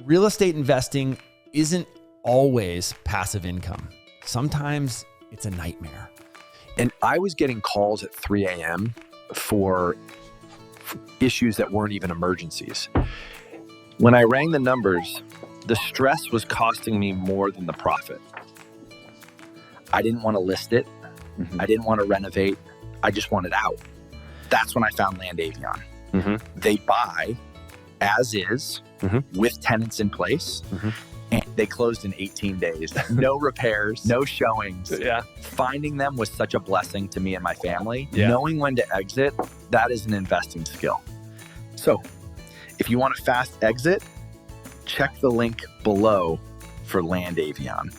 Real estate investing isn't always passive income. Sometimes it's a nightmare. And I was getting calls at 3 a.m. for issues that weren't even emergencies. When I rang the numbers, the stress was costing me more than the profit. I didn't want to list it. I didn't want to renovate. I just wanted out. That's when I found Land Avion. They buy as is with tenants in place. And they closed in 18 days. No repairs, no showings. Finding them was such a blessing to me and my family. Knowing when to exit, that is an investing skill. So if you want a fast exit, check the link below for Land Avion.